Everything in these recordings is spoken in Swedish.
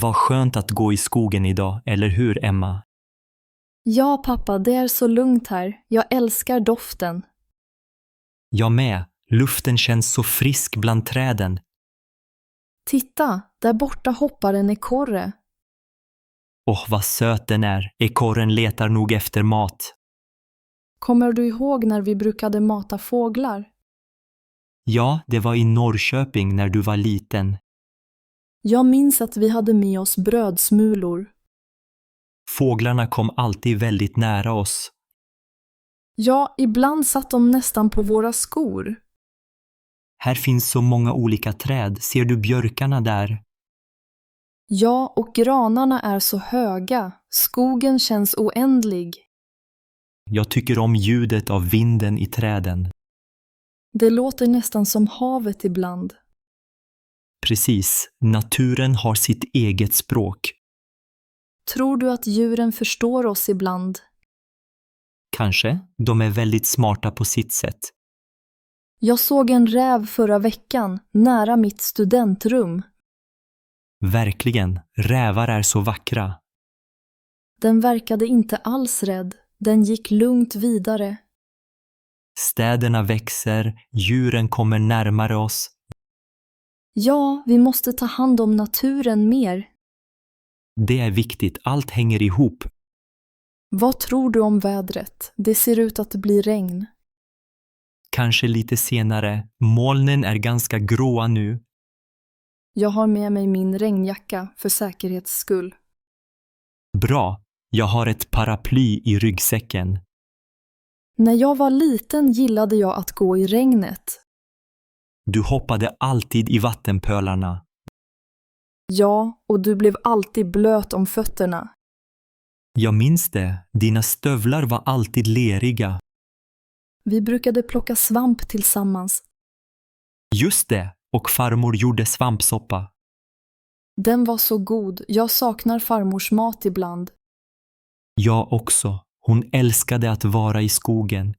Vad skönt att gå i skogen idag, eller hur Emma? Ja, pappa, det är så lugnt här. Jag älskar doften. Jag med. Luften känns så frisk bland träden. Titta, där borta hoppar en ekorre. Åh, vad söt den är. Ekorren letar nog efter mat. Kommer du ihåg när vi brukade mata fåglar? Ja, det var i Norrköping när du var liten. Jag minns att vi hade med oss brödsmulor. Fåglarna kom alltid väldigt nära oss. Ja, ibland satt de nästan på våra skor. Här finns så många olika träd. Ser du björkarna där? Ja, och granarna är så höga. Skogen känns oändlig. Jag tycker om ljudet av vinden i träden. Det låter nästan som havet ibland. Precis, naturen har sitt eget språk. Tror du att djuren förstår oss ibland? Kanske, de är väldigt smarta på sitt sätt. Jag såg en räv förra veckan, nära mitt studentrum. Verkligen, rävar är så vackra. Den verkade inte alls rädd. Den gick lugnt vidare. Städerna växer, djuren kommer närmare oss. Ja, vi måste ta hand om naturen mer. Det är viktigt, allt hänger ihop. Vad tror du om vädret? Det ser ut att bli regn. Kanske lite senare, molnen är ganska gråa nu. Jag har med mig min regnjacka för säkerhets skull. Bra, jag har ett paraply i ryggsäcken. När jag var liten gillade jag att gå i regnet. Du hoppade alltid i vattenpölarna. Ja, och du blev alltid blöt om fötterna. Jag minns det, dina stövlar var alltid leriga. Vi brukade plocka svamp tillsammans. Just det, och farmor gjorde svampsoppa. Den var så god. Jag saknar farmors mat ibland. Jag också. Hon älskade att vara i skogen.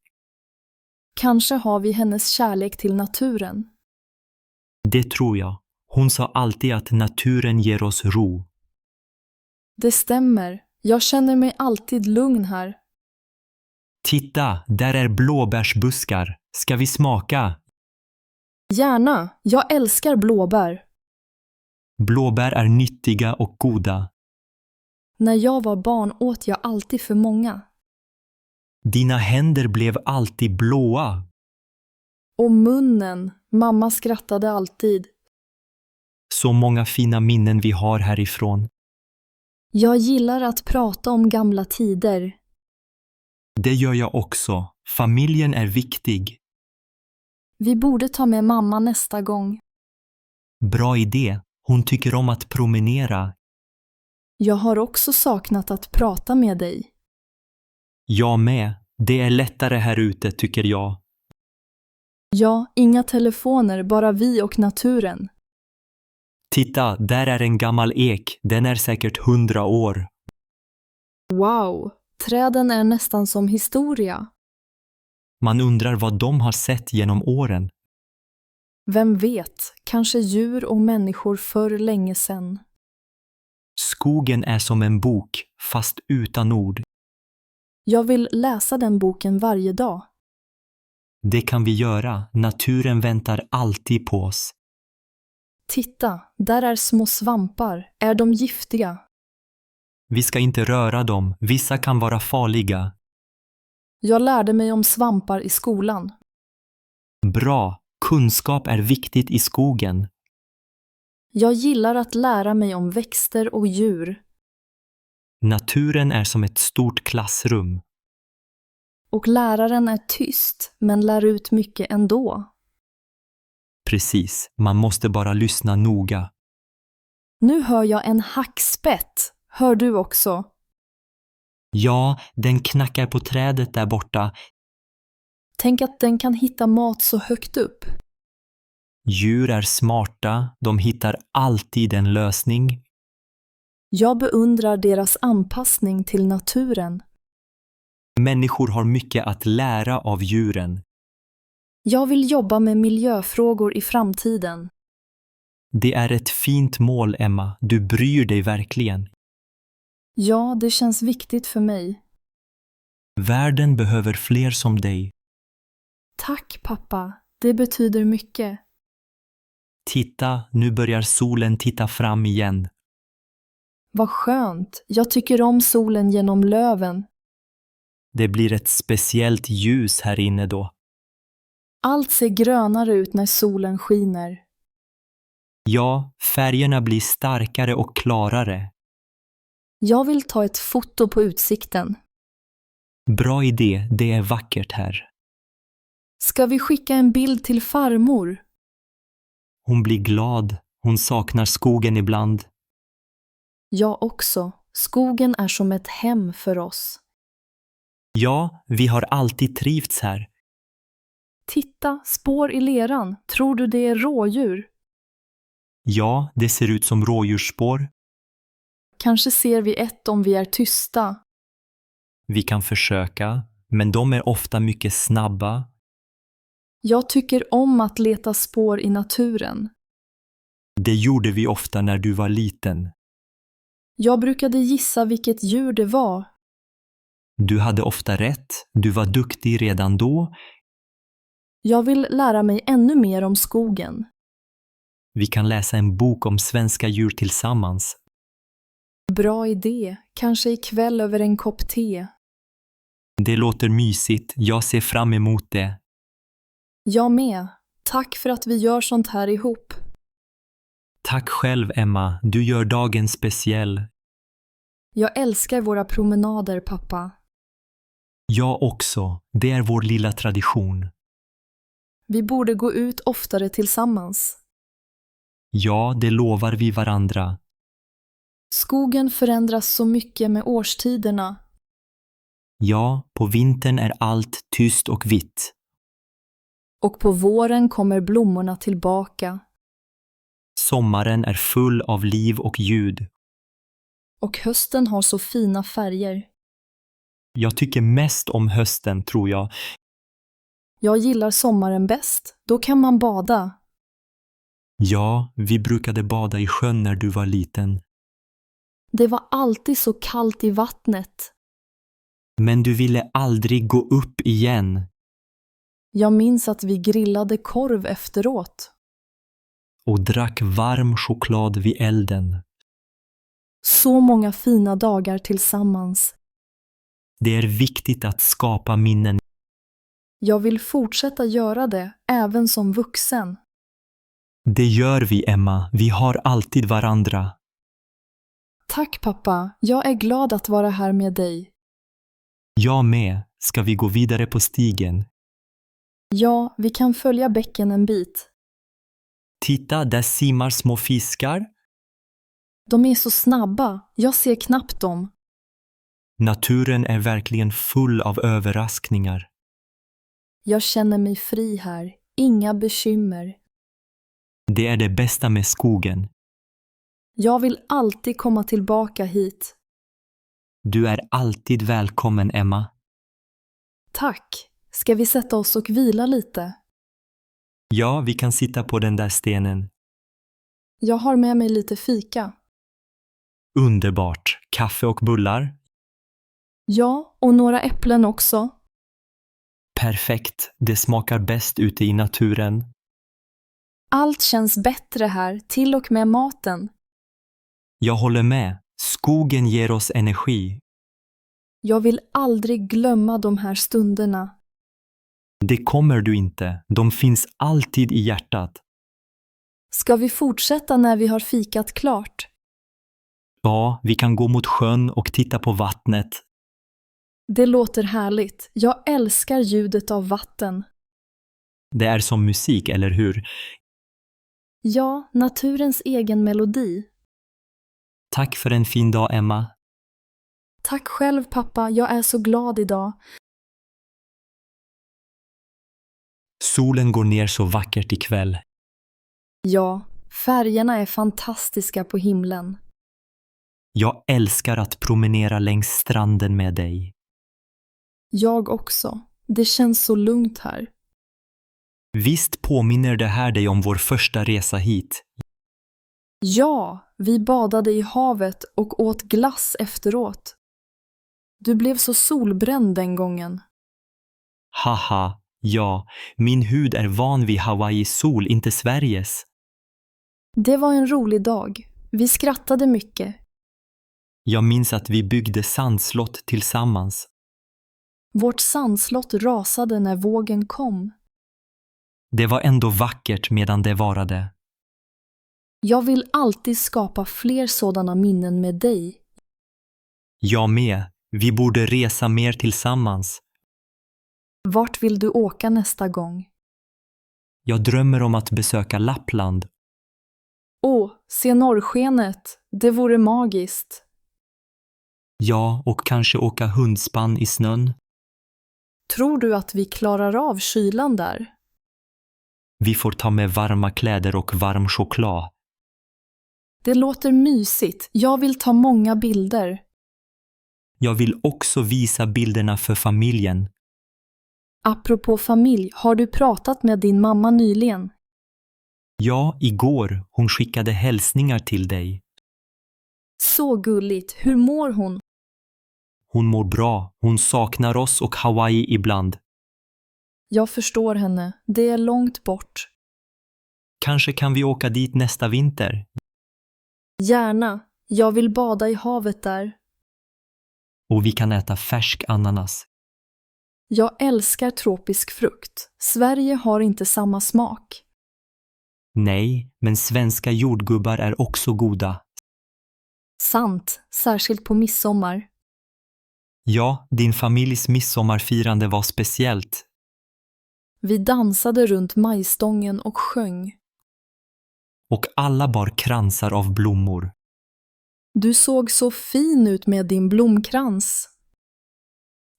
Kanske har vi hennes kärlek till naturen. Det tror jag. Hon sa alltid att naturen ger oss ro. Det stämmer. Jag känner mig alltid lugn här. Titta, där är blåbärsbuskar. Ska vi smaka? Gärna. Jag älskar blåbär. Blåbär är nyttiga och goda. När jag var barn åt jag alltid för många. Dina händer blev alltid blåa. Och munnen. Mamma skrattade alltid. Så många fina minnen vi har härifrån. Jag gillar att prata om gamla tider. Det gör jag också. Familjen är viktig. Vi borde ta med mamma nästa gång. Bra idé. Hon tycker om att promenera. Jag har också saknat att prata med dig. Jag med. Det är lättare här ute tycker jag. Ja, inga telefoner, bara vi och naturen. Titta, där är en gammal ek. Den är säkert 100 år. Wow, träden är nästan som historia. Man undrar vad de har sett genom åren. Vem vet, kanske djur och människor för länge sedan. Skogen är som en bok, fast utan ord. Jag vill läsa den boken varje dag. Det kan vi göra. Naturen väntar alltid på oss. Titta, där är små svampar. Är de giftiga? Vi ska inte röra dem. Vissa kan vara farliga. Jag lärde mig om svampar i skolan. Bra. Kunskap är viktigt i skogen. Jag gillar att lära mig om växter och djur. Naturen är som ett stort klassrum. Och läraren är tyst, men lär ut mycket ändå. Precis. Man måste bara lyssna noga. Nu hör jag en hackspett. Hör du också? Ja, den knackar på trädet där borta. Tänk att den kan hitta mat så högt upp. Djur är smarta. De hittar alltid en lösning. Jag beundrar deras anpassning till naturen. Människor har mycket att lära av djuren. Jag vill jobba med miljöfrågor i framtiden. Det är ett fint mål, Emma. Du bryr dig verkligen. Ja, det känns viktigt för mig. Världen behöver fler som dig. Tack, pappa. Det betyder mycket. Titta, nu börjar solen titta fram igen. Vad skönt. Jag tycker om solen genom löven. Det blir ett speciellt ljus här inne då. Allt ser grönare ut när solen skiner. Ja, färgerna blir starkare och klarare. Jag vill ta ett foto på utsikten. Bra idé, det är vackert här. Ska vi skicka en bild till farmor? Hon blir glad. Hon saknar skogen ibland. Jag också. Skogen är som ett hem för oss. Ja, vi har alltid trivts här. Titta, spår i leran. Tror du det är rådjur? Ja, det ser ut som rådjursspår. Kanske ser vi ett om vi är tysta. Vi kan försöka, men de är ofta mycket snabba. Jag tycker om att leta spår i naturen. Det gjorde vi ofta när du var liten. Jag brukade gissa vilket djur det var. Du hade ofta rätt. Du var duktig redan då. Jag vill lära mig ännu mer om skogen. Vi kan läsa en bok om svenska djur tillsammans. Bra idé. Kanske ikväll över en kopp te. Det låter mysigt. Jag ser fram emot det. Jag med. Tack för att vi gör sånt här ihop. Tack själv, Emma. Du gör dagen speciell. Jag älskar våra promenader, pappa. Jag också. Det är vår lilla tradition. Vi borde gå ut oftare tillsammans. Ja, det lovar vi varandra. Skogen förändras så mycket med årstiderna. Ja, på vintern är allt tyst och vitt. Och på våren kommer blommorna tillbaka. Sommaren är full av liv och ljud. Och hösten har så fina färger. Jag tycker mest om hösten, tror jag. Jag gillar sommaren bäst. Då kan man bada. Ja, vi brukade bada i sjön när du var liten. Det var alltid så kallt i vattnet. Men du ville aldrig gå upp igen. Jag minns att vi grillade korv efteråt. Och drack varm choklad vid elden. Så många fina dagar tillsammans. Det är viktigt att skapa minnen. Jag vill fortsätta göra det, även som vuxen. Det gör vi, Emma. Vi har alltid varandra. Tack, pappa. Jag är glad att vara här med dig. Jag med. Ska vi gå vidare på stigen? Ja, vi kan följa bäcken en bit. Titta, där simmar små fiskar. De är så snabba. Jag ser knappt dem. Naturen är verkligen full av överraskningar. Jag känner mig fri här. Inga bekymmer. Det är det bästa med skogen. Jag vill alltid komma tillbaka hit. Du är alltid välkommen, Emma. Tack. Ska vi sätta oss och vila lite? Ja, vi kan sitta på den där stenen. Jag har med mig lite fika. Underbart. Kaffe och bullar? Ja, och några äpplen också. Perfekt. Det smakar bäst ute i naturen. Allt känns bättre här, till och med maten. Jag håller med. Skogen ger oss energi. Jag vill aldrig glömma de här stunderna. Det kommer du inte. De finns alltid i hjärtat. Ska vi fortsätta när vi har fikat klart? Ja, vi kan gå mot sjön och titta på vattnet. Det låter härligt. Jag älskar ljudet av vatten. Det är som musik, eller hur? Ja, naturens egen melodi. Tack för en fin dag, Emma. Tack själv, pappa. Jag är så glad idag. Solen går ner så vackert ikväll. Ja, färgerna är fantastiska på himlen. Jag älskar att promenera längs stranden med dig. Jag också. Det känns så lugnt här. Visst påminner det här dig om vår första resa hit? Ja, vi badade i havet och åt glass efteråt. Du blev så solbränd den gången. Haha, ja, min hud är van vid Hawaiis sol, inte Sveriges. Det var en rolig dag. Vi skrattade mycket. Jag minns att vi byggde sandslott tillsammans. Vårt sandslott rasade när vågen kom. Det var ändå vackert medan det varade. Jag vill alltid skapa fler sådana minnen med dig. Jag med. Vi borde resa mer tillsammans. Vart vill du åka nästa gång? Jag drömmer om att besöka Lappland. Åh, se norrskenet. Det vore magiskt. Ja, och kanske åka hundspann i snön. Tror du att vi klarar av kylan där? Vi får ta med varma kläder och varm choklad. Det låter mysigt. Jag vill ta många bilder. Jag vill också visa bilderna för familjen. Apropå familj, har du pratat med din mamma nyligen? Ja, igår. Hon skickade hälsningar till dig. Så gulligt. Hur mår hon? Hon mår bra. Hon saknar oss och Hawaii ibland. Jag förstår henne. Det är långt bort. Kanske kan vi åka dit nästa vinter. Gärna. Jag vill bada i havet där. Och vi kan äta färsk ananas. Jag älskar tropisk frukt. Sverige har inte samma smak. Nej, men svenska jordgubbar är också goda. Sant, särskilt på midsommar. Ja, din familjs midsommarfirande var speciellt. Vi dansade runt majstången och sjöng. Och alla bar kransar av blommor. Du såg så fin ut med din blomkrans.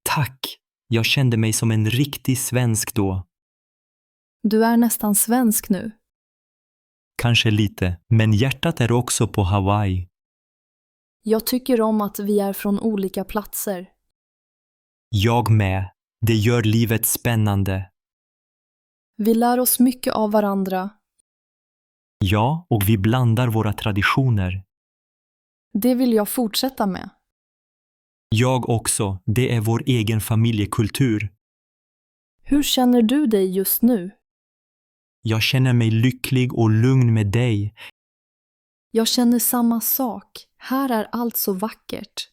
Tack! Jag kände mig som en riktig svensk då. Du är nästan svensk nu. Kanske lite, men hjärtat är också på Hawaii. Jag tycker om att vi är från olika platser. Jag med. Det gör livet spännande. Vi lär oss mycket av varandra. Ja, och vi blandar våra traditioner. Det vill jag fortsätta med. Jag också. Det är vår egen familjekultur. Hur känner du dig just nu? Jag känner mig lycklig och lugn med dig. Jag känner samma sak. Här är allt så vackert.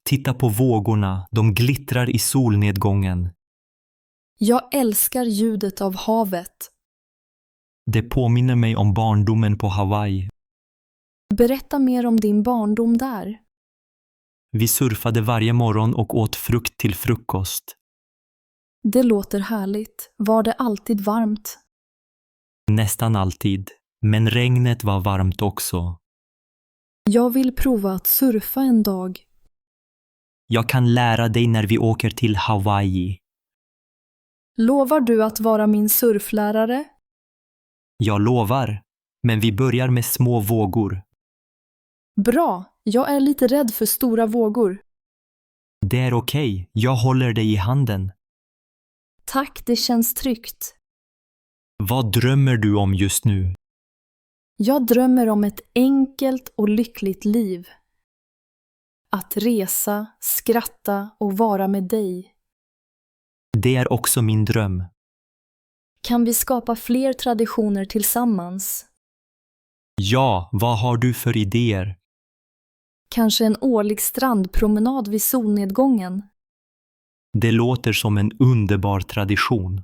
Titta på vågorna. De glittrar i solnedgången. Jag älskar ljudet av havet. Det påminner mig om barndomen på Hawaii. Berätta mer om din barndom där. Vi surfade varje morgon och åt frukt till frukost. Det låter härligt. Var det alltid varmt? Nästan alltid. Men regnet var varmt också. Jag vill prova att surfa en dag. Jag kan lära dig när vi åker till Hawaii. Lovar du att vara min surflärare? Jag lovar. Men vi börjar med små vågor. Bra, jag är lite rädd för stora vågor. Det är okej. Jag håller dig i handen. Tack, det känns tryggt. Vad drömmer du om just nu? Jag drömmer om ett enkelt och lyckligt liv. Att resa, skratta och vara med dig. Det är också min dröm. Kan vi skapa fler traditioner tillsammans? Ja, vad har du för idéer? Kanske en årlig strandpromenad vid solnedgången? Det låter som en underbar tradition.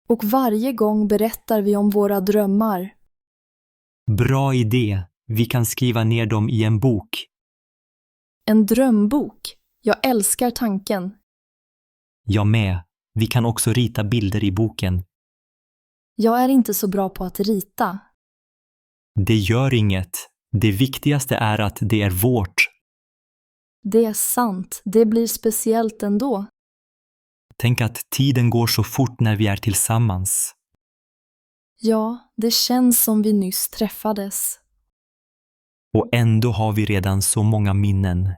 Och varje gång berättar vi om våra drömmar. Bra idé. Vi kan skriva ner dem i en bok. En drömbok. Jag älskar tanken. Jag med. Vi kan också rita bilder i boken. Jag är inte så bra på att rita. Det gör inget. Det viktigaste är att det är vårt. Det är sant. Det blir speciellt ändå. Tänk att tiden går så fort när vi är tillsammans. Ja, det känns som vi nyss träffades. Och ändå har vi redan så många minnen.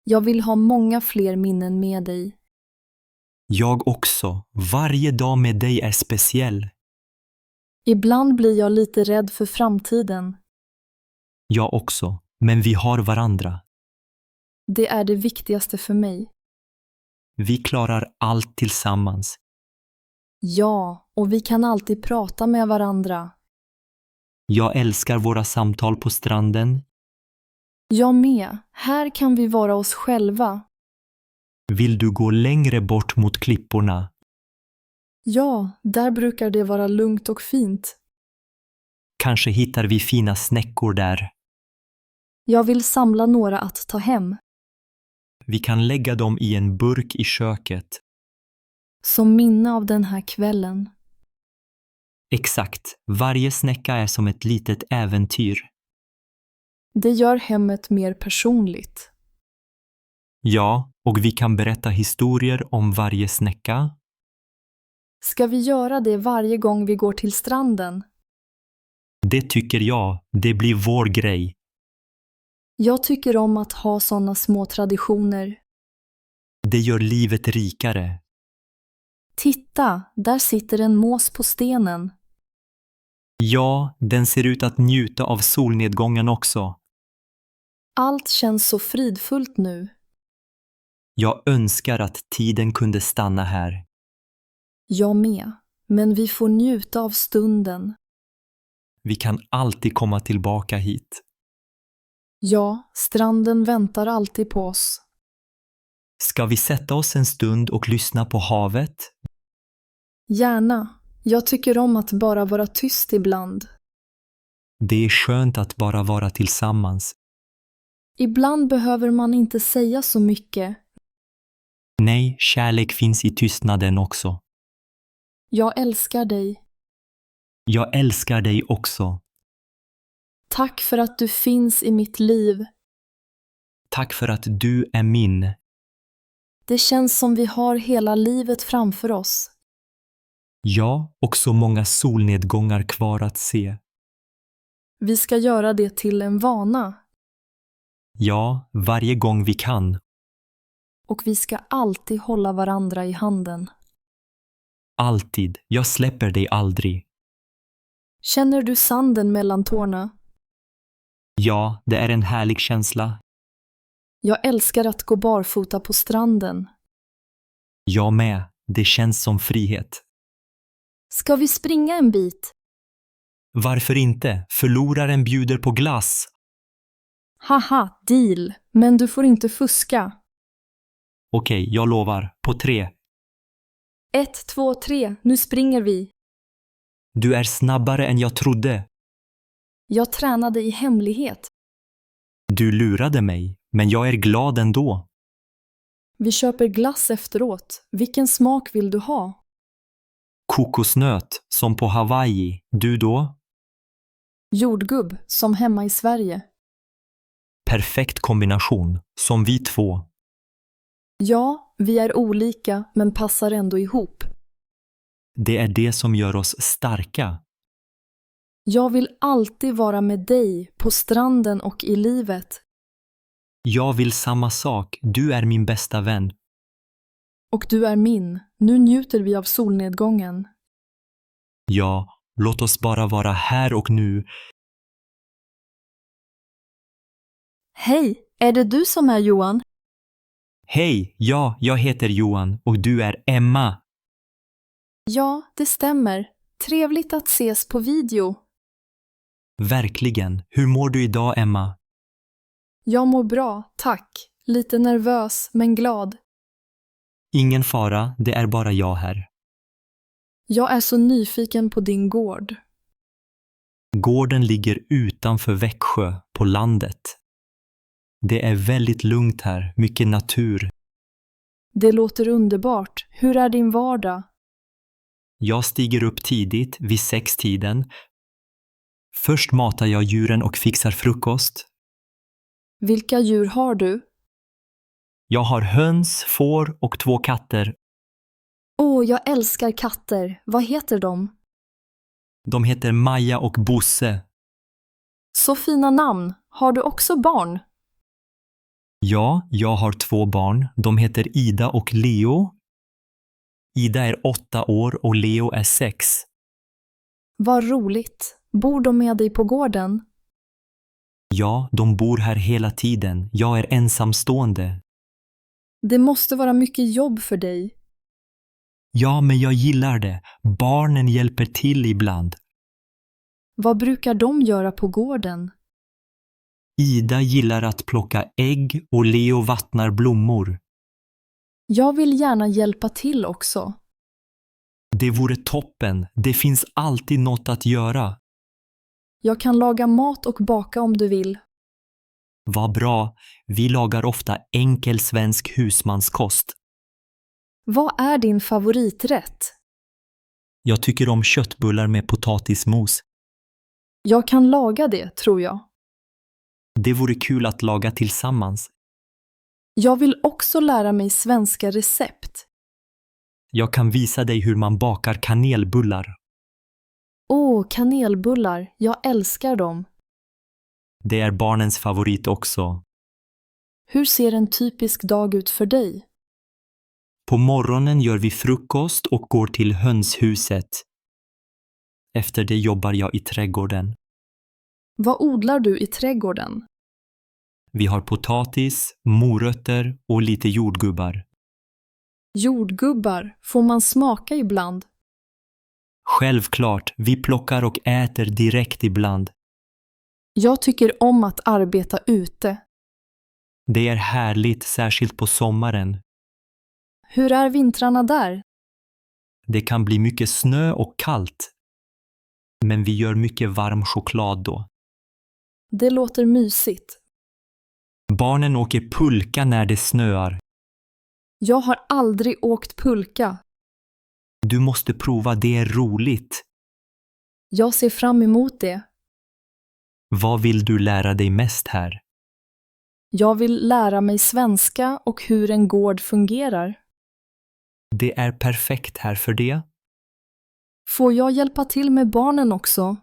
Jag vill ha många fler minnen med dig. Jag också. Varje dag med dig är speciell. Ibland blir jag lite rädd för framtiden. Jag också, men vi har varandra. Det är det viktigaste för mig. Vi klarar allt tillsammans. Ja, och vi kan alltid prata med varandra. Jag älskar våra samtal på stranden. Jag med. Här kan vi vara oss själva. Vill du gå längre bort mot klipporna? Ja, där brukar det vara lugnt och fint. Kanske hittar vi fina snäckor där. Jag vill samla några att ta hem. Vi kan lägga dem i en burk i köket. Som minne av den här kvällen. Exakt, varje snäcka är som ett litet äventyr. Det gör hemmet mer personligt. Ja, och vi kan berätta historier om varje snäcka. Ska vi göra det varje gång vi går till stranden? Det tycker jag, det blir vår grej. Jag tycker om att ha såna små traditioner. Det gör livet rikare. Titta, där sitter en mås på stenen. Ja, den ser ut att njuta av solnedgången också. Allt känns så fridfullt nu. Jag önskar att tiden kunde stanna här. Jag med, men vi får njuta av stunden. Vi kan alltid komma tillbaka hit. Ja, stranden väntar alltid på oss. Ska vi sätta oss en stund och lyssna på havet? Gärna. Jag tycker om att bara vara tyst ibland. Det är skönt att bara vara tillsammans. Ibland behöver man inte säga så mycket. Nej, kärlek finns i tystnaden också. Jag älskar dig. Jag älskar dig också. Tack för att du finns i mitt liv. Tack för att du är min. Det känns som vi har hela livet framför oss. Ja, och så många solnedgångar kvar att se. Vi ska göra det till en vana. Ja, varje gång vi kan. Och vi ska alltid hålla varandra i handen. Alltid. Jag släpper dig aldrig. Känner du sanden mellan tårna? Ja, det är en härlig känsla. Jag älskar att gå barfota på stranden. Jag med. Det känns som frihet. Ska vi springa en bit? Varför inte? Förloraren bjuder på glass. Haha, deal. Men du får inte fuska. Okej, jag lovar. På 3. 1, 2, 3. Nu springer vi. Du är snabbare än jag trodde. Jag tränade i hemlighet. Du lurade mig, men jag är glad ändå. Vi köper glass efteråt. Vilken smak vill du ha? Kokosnöt, som på Hawaii. Du då? Jordgubb, som hemma i Sverige. Perfekt kombination, som vi två. Ja, vi är olika men passar ändå ihop. Det är det som gör oss starka. Jag vill alltid vara med dig på stranden och i livet. Jag vill samma sak. Du är min bästa vän. Och du är min. Nu njuter vi av solnedgången. Ja, låt oss bara vara här och nu. Hej, är det du som är Johan? Hej, ja, jag heter Johan och du är Emma. Ja, det stämmer. Trevligt att ses på video. Verkligen. Hur mår du idag, Emma? Jag mår bra, tack. Lite nervös, men glad. Ingen fara, det är bara jag här. Jag är så nyfiken på din gård. Gården ligger utanför Växjö, på landet. Det är väldigt lugnt här, mycket natur. Det låter underbart. Hur är din vardag? Jag stiger upp tidigt, vid 6-tiden. Först matar jag djuren och fixar frukost. Vilka djur har du? Jag har höns, får och 2 katter. Åh, jag älskar katter. Vad heter de? De heter Maja och Bosse. Så fina namn. Har du också barn? Ja, jag har 2 barn. De heter Ida och Leo. Ida är 8 år och Leo är 6. Vad roligt. Bor de med dig på gården? Ja, de bor här hela tiden. Jag är ensamstående. Det måste vara mycket jobb för dig. Ja, men jag gillar det. Barnen hjälper till ibland. Vad brukar de göra på gården? Ida gillar att plocka ägg och Leo vattnar blommor. Jag vill gärna hjälpa till också. Det vore toppen. Det finns alltid något att göra. Jag kan laga mat och baka om du vill. Vad bra. Vi lagar ofta enkel svensk husmanskost. Vad är din favoriträtt? Jag tycker om köttbullar med potatismos. Jag kan laga det, tror jag. Det vore kul att laga tillsammans. Jag vill också lära mig svenska recept. Jag kan visa dig hur man bakar kanelbullar. Kanelbullar. Jag älskar dem. Det är barnens favorit också. Hur ser en typisk dag ut för dig? På morgonen gör vi frukost och går till hönshuset. Efter det jobbar jag i trädgården. Vad odlar du i trädgården? Vi har potatis, morötter och lite jordgubbar. Jordgubbar. Får man smaka ibland? Självklart, vi plockar och äter direkt ibland. Jag tycker om att arbeta ute. Det är härligt, särskilt på sommaren. Hur är vintrarna där? Det kan bli mycket snö och kallt. Men vi gör mycket varm choklad då. Det låter mysigt. Barnen åker pulka när det snöar. Jag har aldrig åkt pulka. Du måste prova, det är roligt. Jag ser fram emot det. Vad vill du lära dig mest här? Jag vill lära mig svenska och hur en gård fungerar. Det är perfekt här för det. Får jag hjälpa till med barnen också?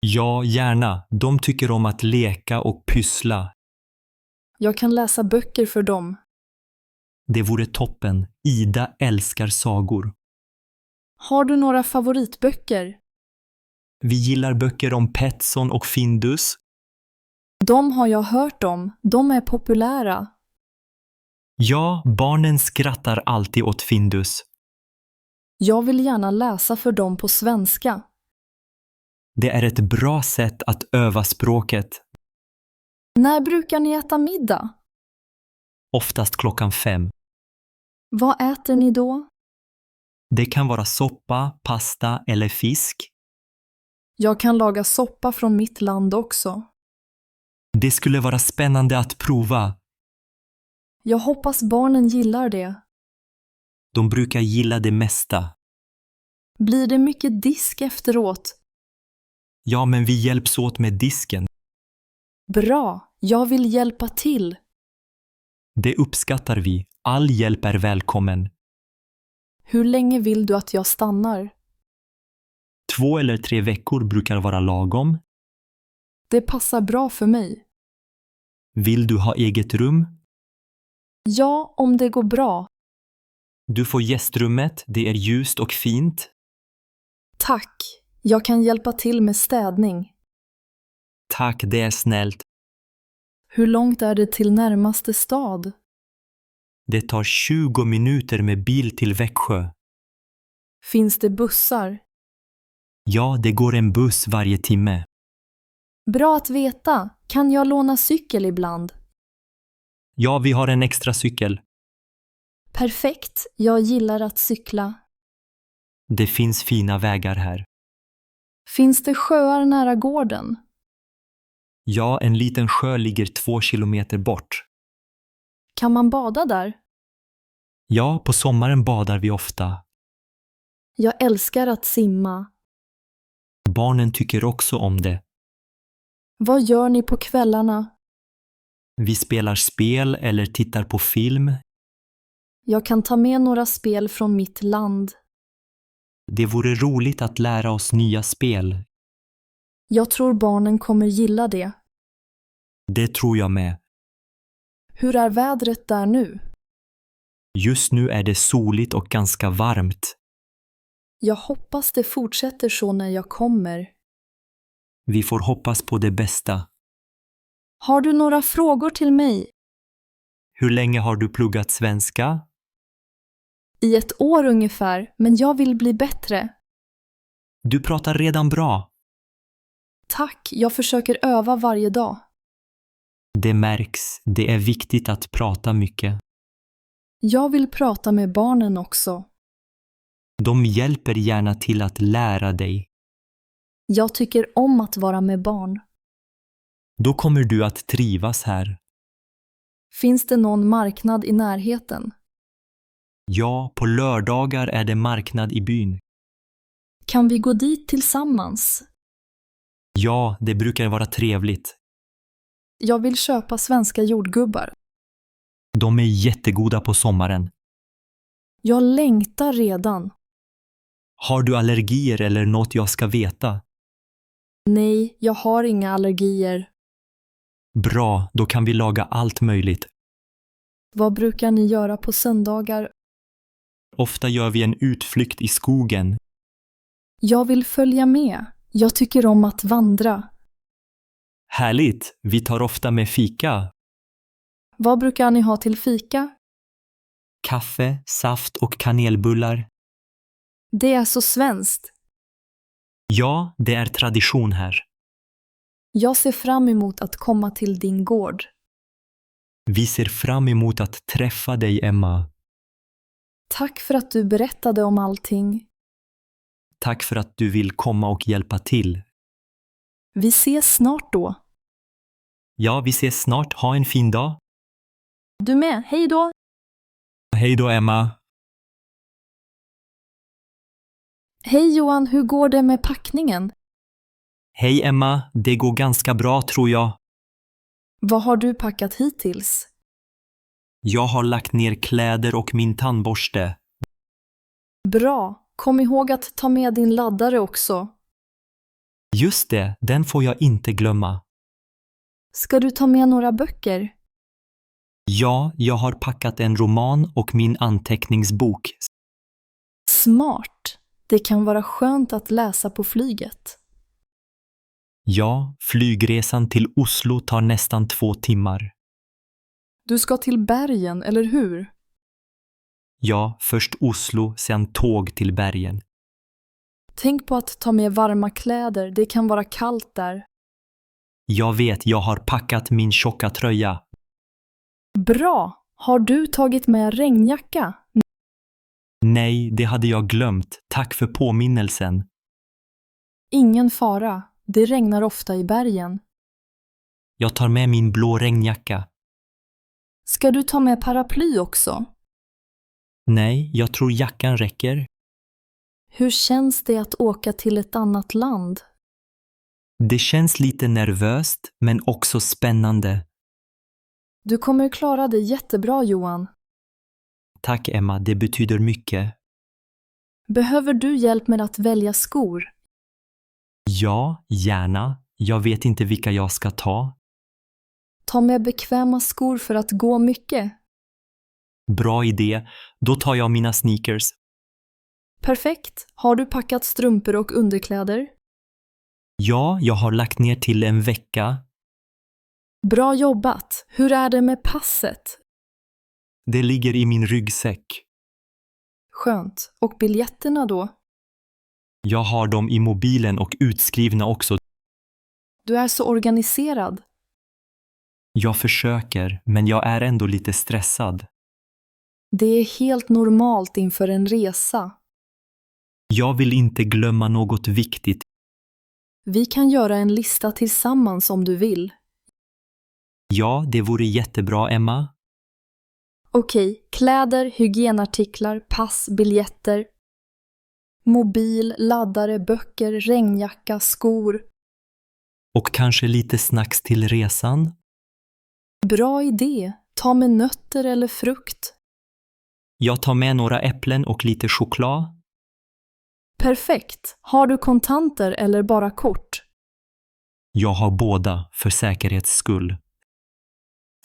Ja, gärna. De tycker om att leka och pyssla. Jag kan läsa böcker för dem. Det vore toppen. Ida älskar sagor. Har du några favoritböcker? Vi gillar böcker om Petson och Findus. De har jag hört om. De är populära. Ja, barnen skrattar alltid åt Findus. Jag vill gärna läsa för dem på svenska. Det är ett bra sätt att öva språket. När brukar ni äta middag? Oftast 5:00. Vad äter ni då? Det kan vara soppa, pasta eller fisk. Jag kan laga soppa från mitt land också. Det skulle vara spännande att prova. Jag hoppas barnen gillar det. De brukar gilla det mesta. Blir det mycket disk efteråt? Ja, men vi hjälps åt med disken. Bra, jag vill hjälpa till. Det uppskattar vi. All hjälp är välkommen. Hur länge vill du att jag stannar? 2 eller 3 veckor brukar vara lagom. Det passar bra för mig. Vill du ha eget rum? Ja, om det går bra. Du får gästrummet. Det är ljust och fint. Tack. Jag kan hjälpa till med städning. Tack, det är snällt. Hur långt är det till närmaste stad? Det tar 20 minuter med bil till Växjö. Finns det bussar? Ja, det går en buss varje timme. Bra att veta. Kan jag låna cykel ibland? Ja, vi har en extra cykel. Perfekt. Jag gillar att cykla. Det finns fina vägar här. Finns det sjöar nära gården? Ja, en liten sjö ligger 2 kilometer bort. Kan man bada där? Ja, på sommaren badar vi ofta. Jag älskar att simma. Barnen tycker också om det. Vad gör ni på kvällarna? Vi spelar spel eller tittar på film. Jag kan ta med några spel från mitt land. Det vore roligt att lära oss nya spel. Jag tror barnen kommer gilla det. Det tror jag med. Hur är vädret där nu? Just nu är det soligt och ganska varmt. Jag hoppas det fortsätter så när jag kommer. Vi får hoppas på det bästa. Har du några frågor till mig? Hur länge har du pluggat svenska? I 1 år ungefär, men jag vill bli bättre. Du pratar redan bra. Tack, jag försöker öva varje dag. Det märks. Det är viktigt att prata mycket. Jag vill prata med barnen också. De hjälper gärna till att lära dig. Jag tycker om att vara med barn. Då kommer du att trivas här. Finns det någon marknad i närheten? Ja, på lördagar är det marknad i byn. Kan vi gå dit tillsammans? Ja, det brukar vara trevligt. Jag vill köpa svenska jordgubbar. De är jättegoda på sommaren. Jag längtar redan. Har du allergier eller något jag ska veta? Nej, jag har inga allergier. Bra, då kan vi laga allt möjligt. Vad brukar ni göra på söndagar? Ofta gör vi en utflykt i skogen. Jag vill följa med. Jag tycker om att vandra. Härligt, vi tar ofta med fika. Vad brukar ni ha till fika? Kaffe, saft och kanelbullar. Det är så svenskt. Ja, det är tradition här. Jag ser fram emot att komma till din gård. Vi ser fram emot att träffa dig, Emma. Tack för att du berättade om allting. Tack för att du vill komma och hjälpa till. Vi ses snart då. Ja, vi ses snart. Ha en fin dag. Du med. Hej då! Hej då, Emma. Hej Johan, hur går det med packningen? Hej, Emma. Det går ganska bra, tror jag. Vad har du packat hittills? Jag har lagt ner kläder och min tandborste. Bra. Kom ihåg att ta med din laddare också. Just det, den får jag inte glömma. Ska du ta med några böcker? Ja, jag har packat en roman och min anteckningsbok. Smart. Det kan vara skönt att läsa på flyget. Ja, flygresan till Oslo tar nästan 2 timmar. Du ska till bergen, eller hur? Ja, först Oslo, sen tåg till bergen. Tänk på att ta med varma kläder, det kan vara kallt där. Jag vet, jag har packat min tjocka tröja. Bra! Har du tagit med regnjacka? Nej, det hade jag glömt. Tack för påminnelsen. Ingen fara, det regnar ofta i bergen. Jag tar med min blå regnjacka. Ska du ta med paraply också? Nej, jag tror jackan räcker. Hur känns det att åka till ett annat land? Det känns lite nervöst, men också spännande. Du kommer klara det jättebra, Johan. Tack, Emma, det betyder mycket. Behöver du hjälp med att välja skor? Ja, gärna. Jag vet inte vilka jag ska ta. Ta med bekväma skor för att gå mycket. Bra idé. Då tar jag mina sneakers. Perfekt. Har du packat strumpor och underkläder? Ja, jag har lagt ner till en vecka. Bra jobbat. Hur är det med passet? Det ligger i min ryggsäck. Skönt. Och biljetterna då? Jag har dem i mobilen och utskrivna också. Du är så organiserad. Jag försöker, men jag är ändå lite stressad. Det är helt normalt inför en resa. Jag vill inte glömma något viktigt. Vi kan göra en lista tillsammans om du vill. Ja, det vore jättebra, Emma. Okej, kläder, hygienartiklar, pass, biljetter, mobil, laddare, böcker, regnjacka, skor. Och kanske lite snacks till resan. Bra idé. Ta med nötter eller frukt. Jag tar med några äpplen och lite choklad. Perfekt. Har du kontanter eller bara kort? Jag har båda, för säkerhets skull.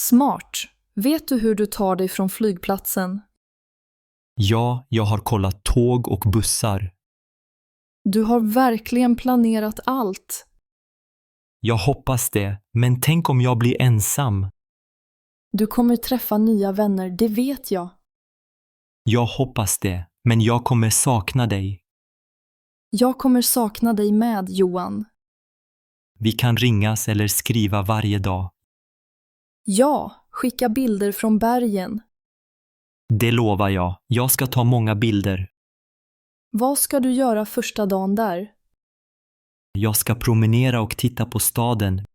Smart. Vet du hur du tar dig från flygplatsen? Ja, jag har kollat tåg och bussar. Du har verkligen planerat allt. Jag hoppas det, men tänk om jag blir ensam. Du kommer träffa nya vänner, det vet jag. Jag hoppas det, men jag kommer sakna dig. Jag kommer sakna dig med, Johan. Vi kan ringas eller skriva varje dag. Ja, skicka bilder från bergen. Det lovar jag. Jag ska ta många bilder. Vad ska du göra första dagen där? Jag ska promenera och titta på staden.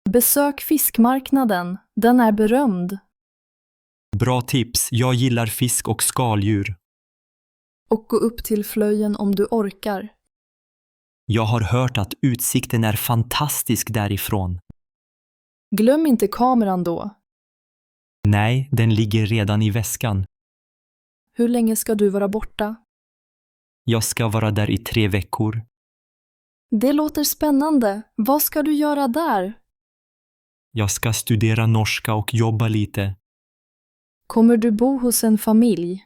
Besök fiskmarknaden, den är berömd. Bra tips, jag gillar fisk och skaldjur. Och gå upp till Flöjen om du orkar. Jag har hört att utsikten är fantastisk därifrån. Glöm inte kameran då. Nej, den ligger redan i väskan. Hur länge ska du vara borta? Jag ska vara där i 3 veckor. Det låter spännande. Vad ska du göra där? Jag ska studera norska och jobba lite. Kommer du bo hos en familj?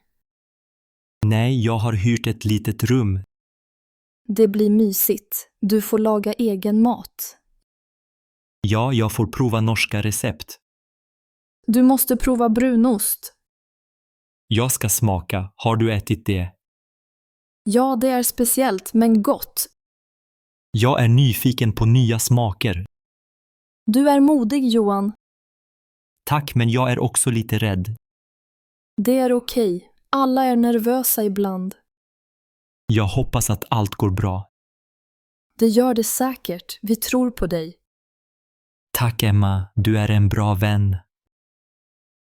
Nej, jag har hyrt ett litet rum. Det blir mysigt. Du får laga egen mat. Ja, jag får prova norska recept. Du måste prova brunost. Jag ska smaka. Har du ätit det? Ja, det är speciellt, men gott. Jag är nyfiken på nya smaker. Du är modig, Johan. Tack, men jag är också lite rädd. Det är okej. Alla är nervösa ibland. Jag hoppas att allt går bra. Det gör det säkert. Vi tror på dig. Tack Emma, du är en bra vän.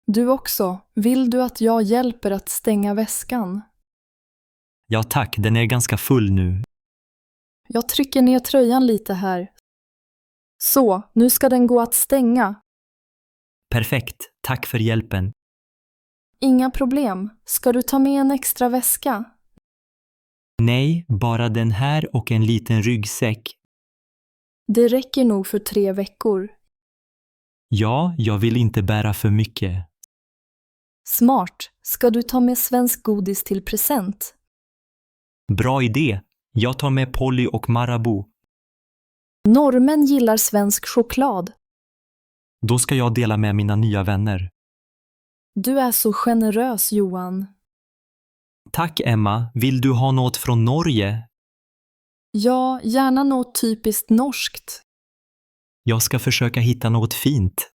Du också. Vill du att jag hjälper att stänga väskan? Ja tack, den är ganska full nu. Jag trycker ner tröjan lite här. Så, nu ska den gå att stänga. Perfekt, tack för hjälpen. Inga problem. Ska du ta med en extra väska? Nej, bara den här och en liten ryggsäck. Det räcker nog för 3 veckor. Ja, jag vill inte bära för mycket. Smart. Ska du ta med svensk godis till present? Bra idé. Jag tar med Polly och Marabou. Norrmän gillar svensk choklad. Då ska jag dela med mina nya vänner. Du är så generös, Johan. Tack Emma, vill du ha något från Norge? Ja, gärna något typiskt norskt. Jag ska försöka hitta något fint.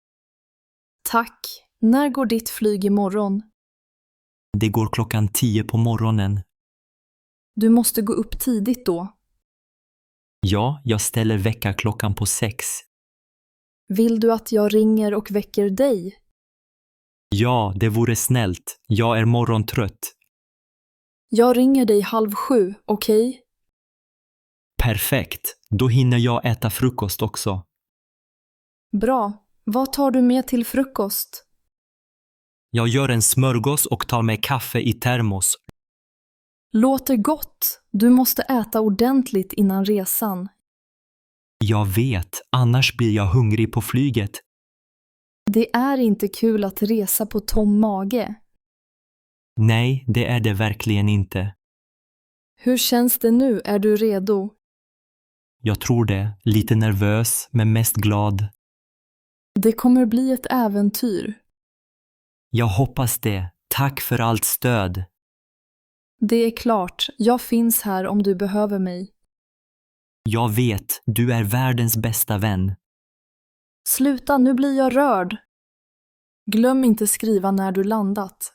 Tack. När går ditt flyg imorgon? Det går 10:00 på morgonen. Du måste gå upp tidigt då. Ja, jag ställer väckarklockan på 6. Vill du att jag ringer och väcker dig? Ja, det vore snällt. Jag är morgontrött. Jag ringer dig 6:30, okej? Perfekt. Då hinner jag äta frukost också. Bra. Vad tar du med till frukost? Jag gör en smörgås och tar med kaffe i termos. Låter gott. Du måste äta ordentligt innan resan. Jag vet, annars blir jag hungrig på flyget. Det är inte kul att resa på tom mage. Nej, det är det verkligen inte. Hur känns det nu? Är du redo? Jag tror det. Lite nervös, men mest glad. Det kommer bli ett äventyr. Jag hoppas det. Tack för allt stöd. Det är klart. Jag finns här om du behöver mig. Jag vet, du är världens bästa vän. Sluta, nu blir jag rörd. Glöm inte skriva när du landat.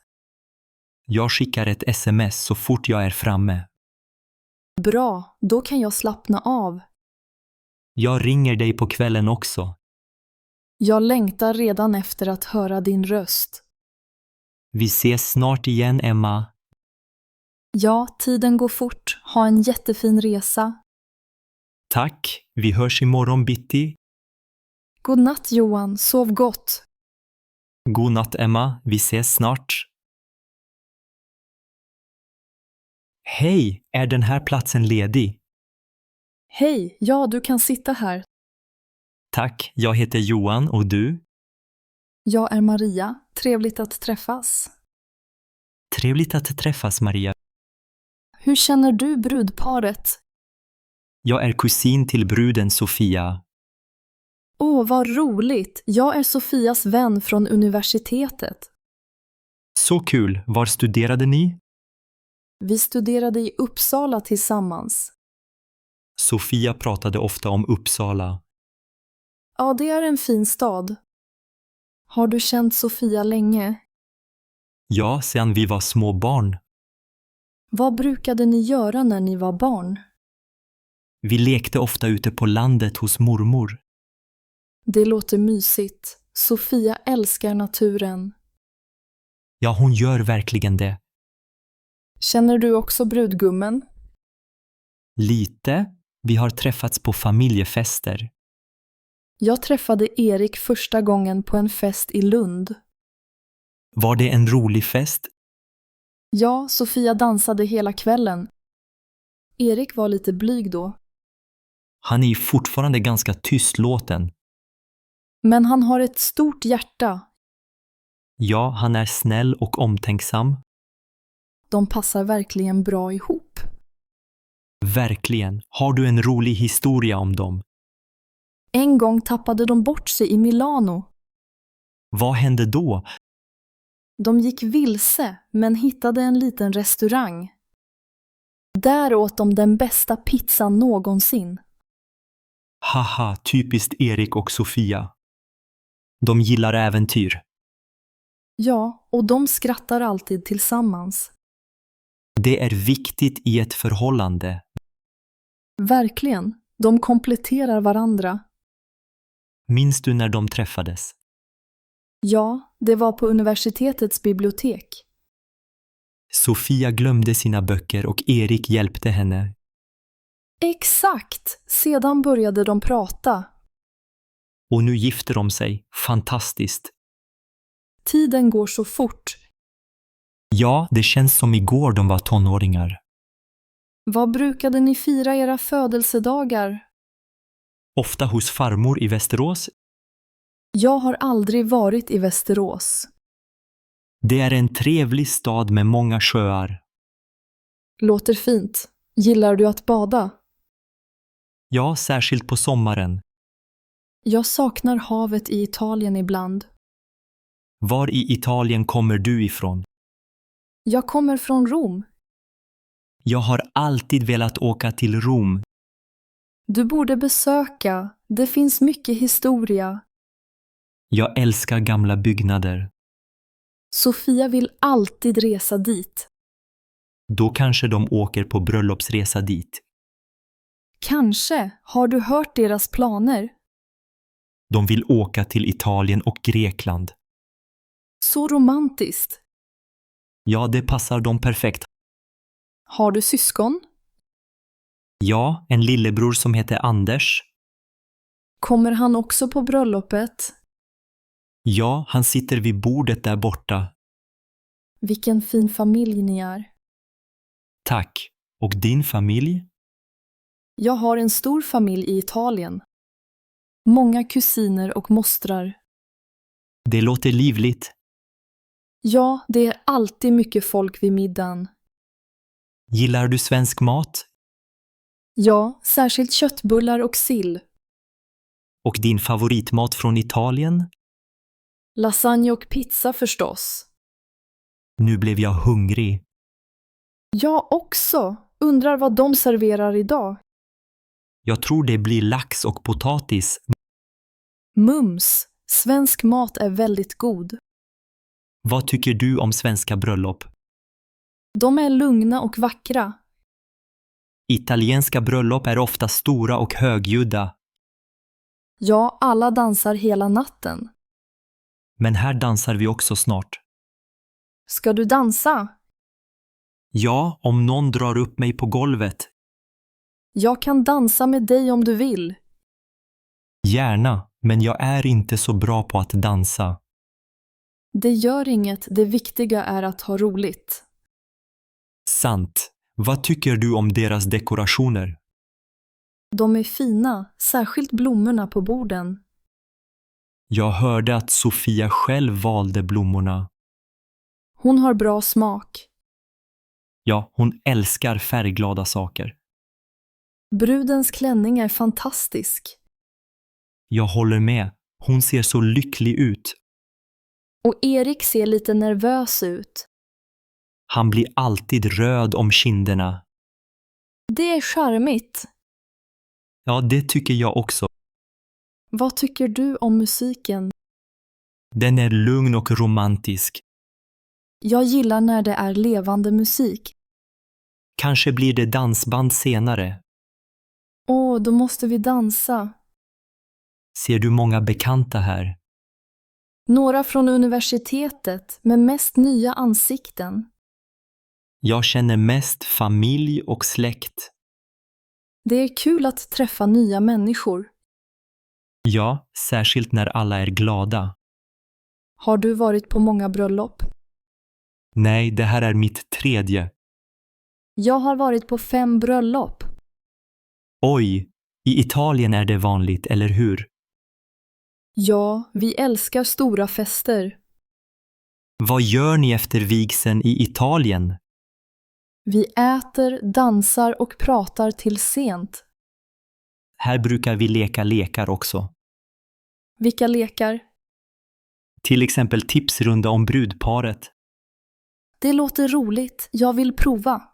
Jag skickar ett sms så fort jag är framme. Bra, då kan jag slappna av. Jag ringer dig på kvällen också. Jag längtar redan efter att höra din röst. Vi ses snart igen, Emma. Ja, tiden går fort. Ha en jättefin resa. Tack, vi hörs imorgon bitti. God natt, Johan. Sov gott. God natt, Emma. Vi ses snart. Hej, är den här platsen ledig? Hej, ja, du kan sitta här. Tack, jag heter Johan och du? Jag är Maria. Trevligt att träffas. Trevligt att träffas, Maria. Hur känner du brudparet? Jag är kusin till bruden Sofia. Åh, vad roligt! Jag är Sofias vän från universitetet. Så kul! Var studerade ni? Vi studerade i Uppsala tillsammans. Sofia pratade ofta om Uppsala. Ja, det är en fin stad. Har du känt Sofia länge? Ja, sedan vi var små barn. Vad brukade ni göra när ni var barn? Vi lekte ofta ute på landet hos mormor. Det låter mysigt. Sofia älskar naturen. Ja, hon gör verkligen det. Känner du också brudgummen? Lite. Vi har träffats på familjefester. Jag träffade Erik första gången på en fest i Lund. Var det en rolig fest? Ja, Sofia dansade hela kvällen. Erik var lite blyg då. Han är ju fortfarande ganska tystlåten. Men han har ett stort hjärta. Ja, han är snäll och omtänksam. De passar verkligen bra ihop. Verkligen. Har du en rolig historia om dem? En gång tappade de bort sig i Milano. Vad hände då? De gick vilse men hittade en liten restaurang. Där åt de den bästa pizzan någonsin. Haha, typiskt Erik och Sofia. De gillar äventyr. Ja, och de skrattar alltid tillsammans. Det är viktigt i ett förhållande. Verkligen, de kompletterar varandra. Minns du när de träffades? Ja, det var på universitetets bibliotek. Sofia glömde sina böcker och Erik hjälpte henne. Exakt! Sedan började de prata. Och nu gifter de sig. Fantastiskt. Tiden går så fort. Ja, det känns som igår de var tonåringar. Vad brukade ni fira era födelsedagar? Ofta hos farmor i Västerås. Jag har aldrig varit i Västerås. Det är en trevlig stad med många sjöar. Låter fint. Gillar du att bada? Ja, särskilt på sommaren. Jag saknar havet i Italien ibland. Var i Italien kommer du ifrån? Jag kommer från Rom. Jag har alltid velat åka till Rom. Du borde besöka. Det finns mycket historia. Jag älskar gamla byggnader. Sofia vill alltid resa dit. Då kanske de åker på bröllopsresa dit. Kanske. Har du hört deras planer? De vill åka till Italien och Grekland. Så romantiskt. Ja, det passar dem perfekt. Har du syskon? Ja, en lillebror som heter Anders. Kommer han också på bröllopet? Ja, han sitter vid bordet där borta. Vilken fin familj ni är. Tack. Och din familj? Jag har en stor familj i Italien. Många kusiner och mostrar. Det låter livligt. Ja, det är alltid mycket folk vid middagen. Gillar du svensk mat? Ja, särskilt köttbullar och sill. Och din favoritmat från Italien? Lasagne och pizza förstås. Nu blev jag hungrig. Jag också. Undrar vad de serverar idag. Jag tror det blir lax och potatis. Mums. Svensk mat är väldigt god. Vad tycker du om svenska bröllop? De är lugna och vackra. Italienska bröllop är ofta stora och högljudda. Ja, alla dansar hela natten. Men här dansar vi också snart. Ska du dansa? Ja, om någon drar upp mig på golvet. Jag kan dansa med dig om du vill. Gärna, men jag är inte så bra på att dansa. Det gör inget, det viktiga är att ha roligt. Sant. Vad tycker du om deras dekorationer? De är fina, särskilt blommorna på borden. Jag hörde att Sofia själv valde blommorna. Hon har bra smak. Ja, hon älskar färgglada saker. Brudens klänning är fantastisk. Jag håller med. Hon ser så lycklig ut. Och Erik ser lite nervös ut. Han blir alltid röd om kinderna. Det är charmigt. Ja, det tycker jag också. Vad tycker du om musiken? Den är lugn och romantisk. Jag gillar när det är levande musik. Kanske blir det dansband senare. Åh, då måste vi dansa. Ser du många bekanta här? Några från universitetet, men mest nya ansikten. Jag känner mest familj och släkt. Det är kul att träffa nya människor. Ja, särskilt när alla är glada. Har du varit på många bröllop? Nej, det här är mitt 3:e. Jag har varit på 5 bröllop. Oj, i Italien är det vanligt, eller hur? Ja, vi älskar stora fester. Vad gör ni efter vigseln i Italien? Vi äter, dansar och pratar till sent. Här brukar vi leka lekar också. Vilka lekar? Till exempel tipsrunda om brudparet. Det låter roligt. Jag vill prova.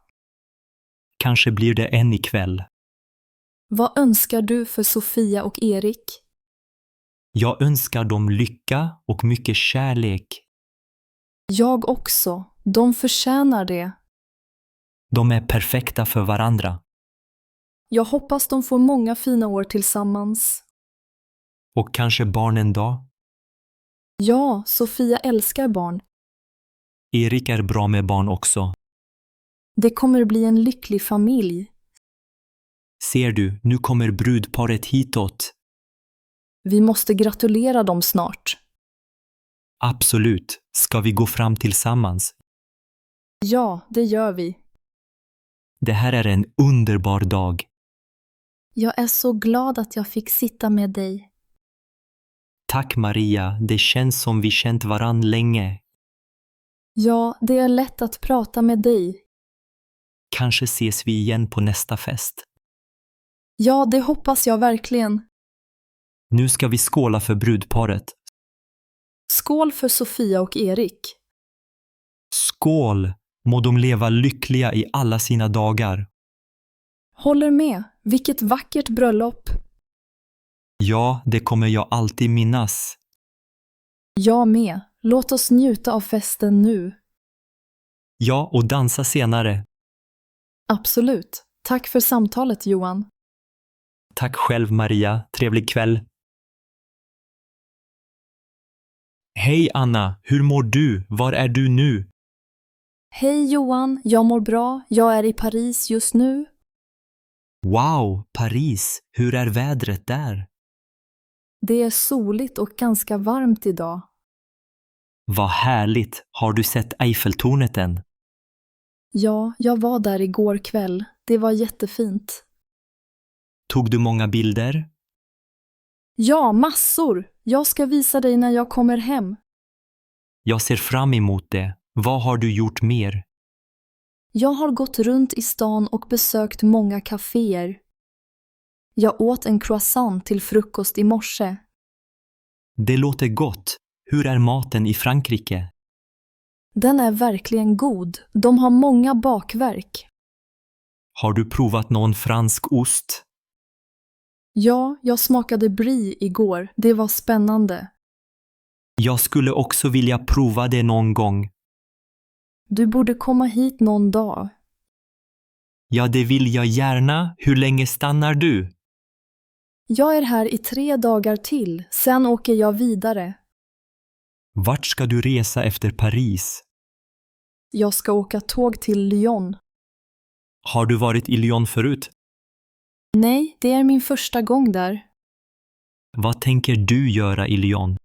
Kanske blir det en ikväll. Vad önskar du för Sofia och Erik? Jag önskar dem lycka och mycket kärlek. Jag också. De förtjänar det. De är perfekta för varandra. Jag hoppas de får många fina år tillsammans. Och kanske barn en dag. Ja, Sofia älskar barn. Erik är bra med barn också. Det kommer bli en lycklig familj. Ser du, nu kommer brudparet hitåt. Vi måste gratulera dem snart. Absolut. Ska vi gå fram tillsammans? Ja, det gör vi. Det här är en underbar dag. Jag är så glad att jag fick sitta med dig. Tack Maria, det känns som vi känt varann länge. Ja, det är lätt att prata med dig. Kanske ses vi igen på nästa fest. Ja, det hoppas jag verkligen. Nu ska vi skåla för brudparet. Skål för Sofia och Erik. Skål! Må de leva lyckliga i alla sina dagar. Håller med. Vilket vackert bröllop. Ja, det kommer jag alltid minnas. Jag med. Låt oss njuta av festen nu. Ja, och dansa senare. Absolut. Tack för samtalet, Johan. Tack själv Maria, trevlig kväll. Hej Anna, hur mår du? Var är du nu? Hej Johan, jag mår bra. Jag är i Paris just nu. Wow, Paris, hur är vädret där? Det är soligt och ganska varmt idag. Vad härligt, har du sett Eiffeltornet än? Ja, jag var där igår kväll. Det var jättefint. Tog du många bilder? Ja, massor. Jag ska visa dig när jag kommer hem. Jag ser fram emot det. Vad har du gjort mer? Jag har gått runt i stan och besökt många kaféer. Jag åt en croissant till frukost i morse. Det låter gott. Hur är maten i Frankrike? Den är verkligen god. De har många bakverk. Har du provat någon fransk ost? Ja, jag smakade brie igår. Det var spännande. Jag skulle också vilja prova det någon gång. Du borde komma hit någon dag. Ja, det vill jag gärna. Hur länge stannar du? Jag är här i 3 dagar till. Sen åker jag vidare. Vart ska du resa efter Paris? Jag ska åka tåg till Lyon. Har du varit i Lyon förut? Nej, det är min första gång där. Vad tänker du göra i Lyon?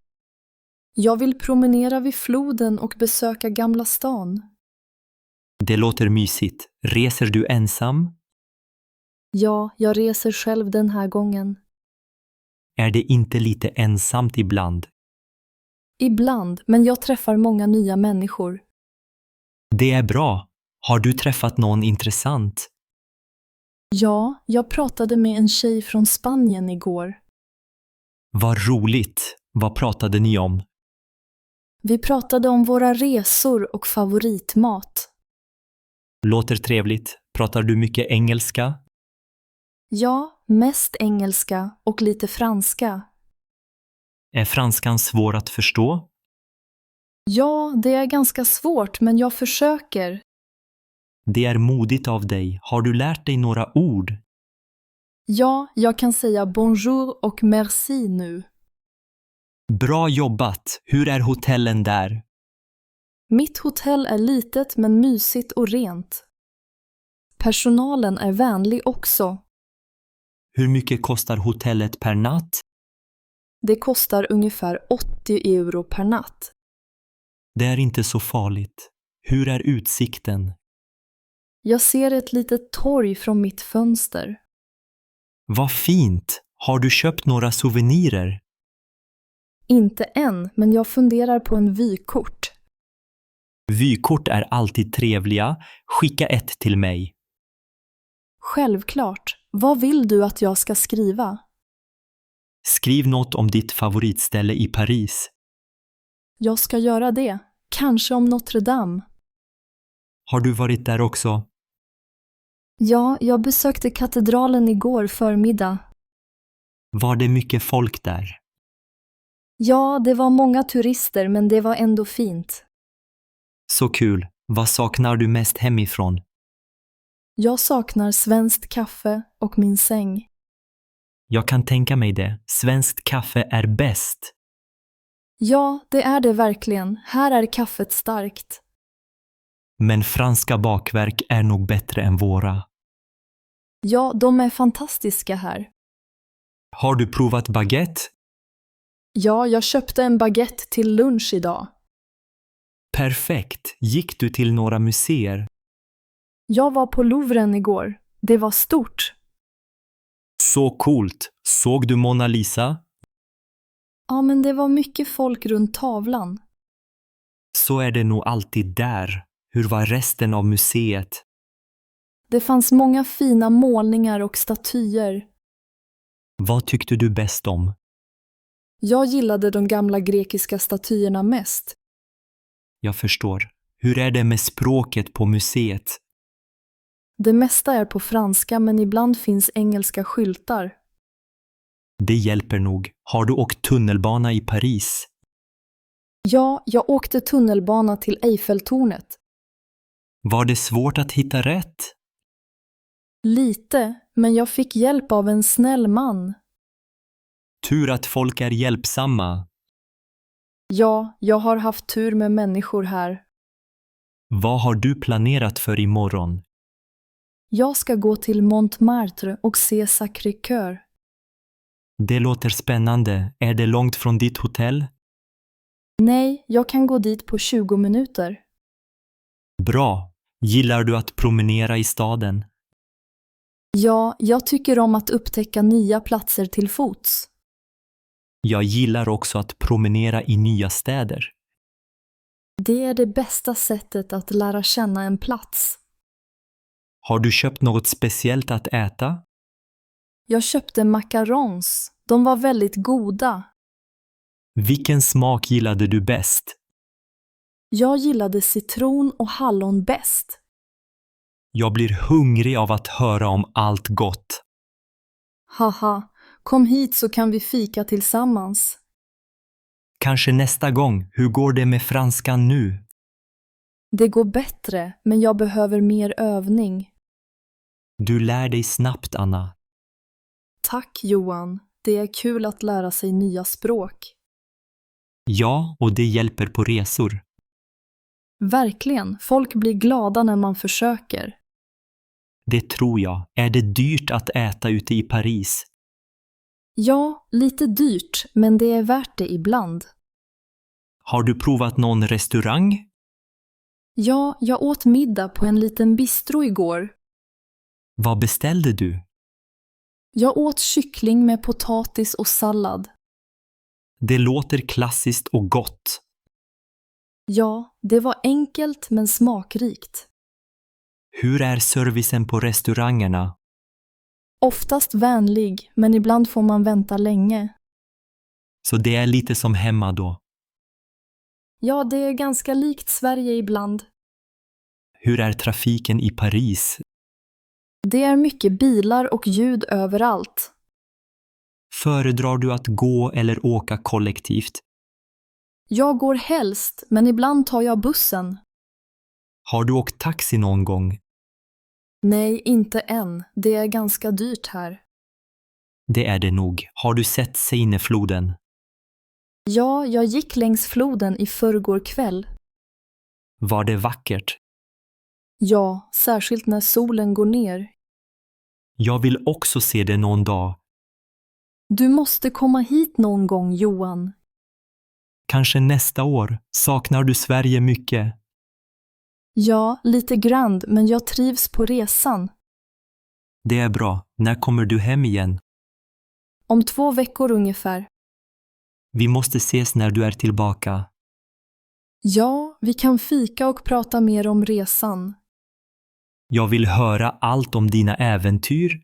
Jag vill promenera vid floden och besöka Gamla stan. Det låter mysigt. Reser du ensam? Ja, jag reser själv den här gången. Är det inte lite ensamt ibland? Ibland, men jag träffar många nya människor. Det är bra. Har du träffat någon intressant? Ja, jag pratade med en tjej från Spanien igår. Vad roligt! Vad pratade ni om? Vi pratade om våra resor och favoritmat. Låter trevligt. Pratar du mycket engelska? Ja, mest engelska och lite franska. Är franskan svår att förstå? Ja, det är ganska svårt, men jag försöker. Det är modigt av dig. Har du lärt dig några ord? Ja, jag kan säga bonjour och merci nu. Bra jobbat! Hur är hotellen där? Mitt hotell är litet men mysigt och rent. Personalen är vänlig också. Hur mycket kostar hotellet per natt? Det kostar ungefär 80 euro per natt. Det är inte så farligt. Hur är utsikten? Jag ser ett litet torg från mitt fönster. Vad fint! Har du köpt några souvenirer? Inte än, men jag funderar på en vykort. Vykort är alltid trevliga. Skicka ett till mig. Självklart. Vad vill du att jag ska skriva? Skriv något om ditt favoritställe i Paris. Jag ska göra det. Kanske om Notre Dame. Har du varit där också? Ja, jag besökte katedralen igår förmiddag. Var det mycket folk där? Ja, det var många turister, men det var ändå fint. Så kul. Vad saknar du mest hemifrån? Jag saknar svenskt kaffe och min säng. Jag kan tänka mig det. Svenskt kaffe är bäst. Ja, det är det verkligen. Här är kaffet starkt. Men franska bakverk är nog bättre än våra. Ja, de är fantastiska här. Har du provat baguette? Ja, jag köpte en baguette till lunch idag. Perfekt. Gick du till några museer? Jag var på Louvren igår. Det var stort. Så coolt. Såg du Mona Lisa? Ja, men det var mycket folk runt tavlan. Så är det nog alltid där. Hur var resten av museet? Det fanns många fina målningar och statyer. Vad tyckte du bäst om? Jag gillade de gamla grekiska statyerna mest. Jag förstår. Hur är det med språket på museet? Det mesta är på franska, men ibland finns engelska skyltar. Det hjälper nog. Har du åkt tunnelbana i Paris? Ja, jag åkte tunnelbana till Eiffeltornet. Var det svårt att hitta rätt? Lite, men jag fick hjälp av en snäll man. Tur att folk är hjälpsamma. Ja, jag har haft tur med människor här. Vad har du planerat för imorgon? Jag ska gå till Montmartre och se Sacré-Cœur. Det låter spännande. Är det långt från ditt hotell? Nej, jag kan gå dit på 20 minuter. Bra. Gillar du att promenera i staden? Ja, jag tycker om att upptäcka nya platser till fots. Jag gillar också att promenera i nya städer. Det är det bästa sättet att lära känna en plats. Har du köpt något speciellt att äta? Jag köpte macarons. De var väldigt goda. Vilken smak gillade du bäst? Jag gillade citron och hallon bäst. Jag blir hungrig av att höra om allt gott. Haha, kom hit så kan vi fika tillsammans. Kanske nästa gång. Hur går det med franskan nu? Det går bättre, men jag behöver mer övning. Du lär dig snabbt, Anna. Tack Johan, det är kul att lära sig nya språk. Ja, och det hjälper på resor. Verkligen, folk blir glada när man försöker. Det tror jag. Är det dyrt att äta ute i Paris? Ja, lite dyrt, men det är värt det ibland. Har du provat någon restaurang? Ja, jag åt middag på en liten bistro igår. Vad beställde du? Jag åt kyckling med potatis och sallad. Det låter klassiskt och gott. Ja, det var enkelt men smakrikt. Hur är servicen på restaurangerna? Oftast vänlig, men ibland får man vänta länge. Så det är lite som hemma då. Ja, det är ganska likt Sverige ibland. Hur är trafiken i Paris? Det är mycket bilar och ljud överallt. Föredrar du att gå eller åka kollektivt? Jag går helst, men ibland tar jag bussen. Har du åkt taxi någon gång? Nej, inte än. Det är ganska dyrt här. Det är det nog. Har du sett Seinefloden? Ja, jag gick längs floden i förrgår kväll. Var det vackert? Ja, särskilt när solen går ner. Jag vill också se det någon dag. Du måste komma hit någon gång, Johan. Kanske nästa år. Saknar du Sverige mycket? Ja, lite grann, men jag trivs på resan. Det är bra. När kommer du hem igen? Om 2 veckor ungefär. Vi måste ses när du är tillbaka. Ja, vi kan fika och prata mer om resan. Jag vill höra allt om dina äventyr.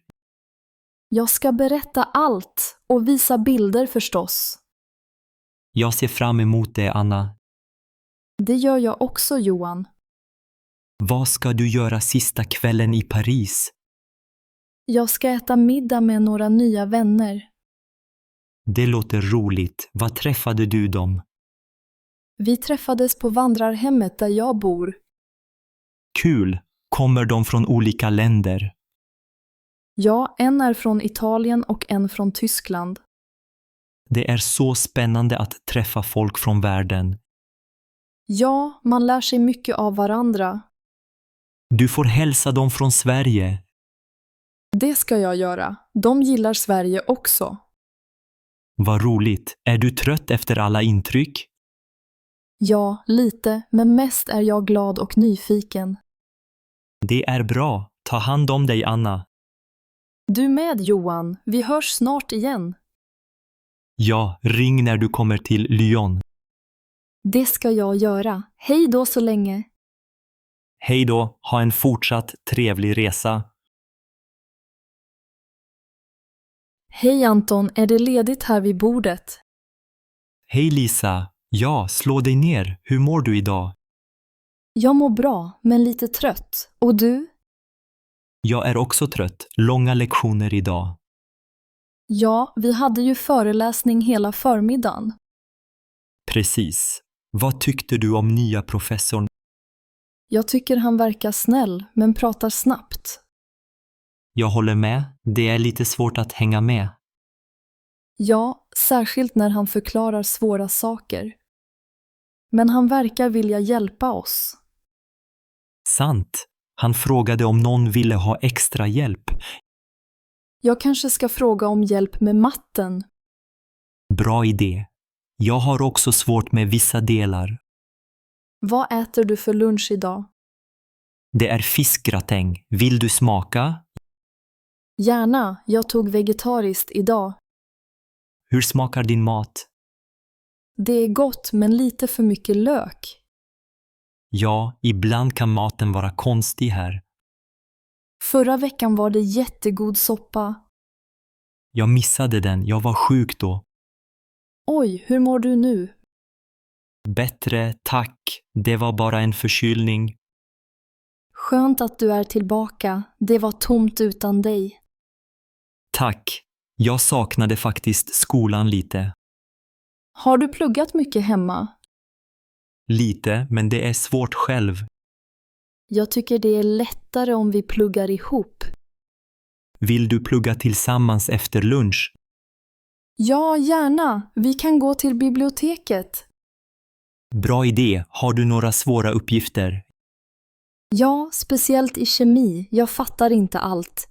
Jag ska berätta allt och visa bilder förstås. Jag ser fram emot det, Anna. Det gör jag också, Johan. Vad ska du göra sista kvällen i Paris? Jag ska äta middag med några nya vänner. Det låter roligt. Var träffade du dem? Vi träffades på vandrarhemmet där jag bor. Kul. Kommer de från olika länder? Ja, en är från Italien och en från Tyskland. Det är så spännande att träffa folk från världen. Ja, man lär sig mycket av varandra. Du får hälsa dem från Sverige. Det ska jag göra. De gillar Sverige också. Vad roligt. Är du trött efter alla intryck? Ja, lite, men mest är jag glad och nyfiken. Det är bra. Ta hand om dig, Anna. Du med, Johan. Vi hörs snart igen. Ja, ring när du kommer till Lyon. Det ska jag göra. Hej då så länge. Hej då. Ha en fortsatt trevlig resa. Hej Anton, är det ledigt här vid bordet? Hej Lisa. Ja, slå dig ner. Hur mår du idag? Jag mår bra, men lite trött. Och du? Jag är också trött. Långa lektioner idag. Ja, vi hade ju föreläsning hela förmiddagen. Precis. Vad tyckte du om nya professorn? Jag tycker han verkar snäll, men pratar snabbt. Jag håller med. Det är lite svårt att hänga med. Ja, särskilt när han förklarar svåra saker. Men han verkar vilja hjälpa oss. Sant. Han frågade om någon ville ha extra hjälp. Jag kanske ska fråga om hjälp med matten. Bra idé. Jag har också svårt med vissa delar. Vad äter du för lunch idag? Det är fiskgratäng. Vill du smaka? Gärna, jag tog vegetariskt idag. Hur smakar din mat? Det är gott men lite för mycket lök. Ja, ibland kan maten vara konstig här. Förra veckan var det jättegod soppa. Jag missade den. Jag var sjuk då. Oj, hur mår du nu? Bättre, tack. Det var bara en förkylning. Skönt att du är tillbaka. Det var tomt utan dig. Tack. Jag saknade faktiskt skolan lite. Har du pluggat mycket hemma? Lite, men det är svårt själv. Jag tycker det är lättare om vi pluggar ihop. Vill du plugga tillsammans efter lunch? Ja, gärna. Vi kan gå till biblioteket. Bra idé. Har du några svåra uppgifter? Ja, speciellt i kemi. Jag fattar inte allt.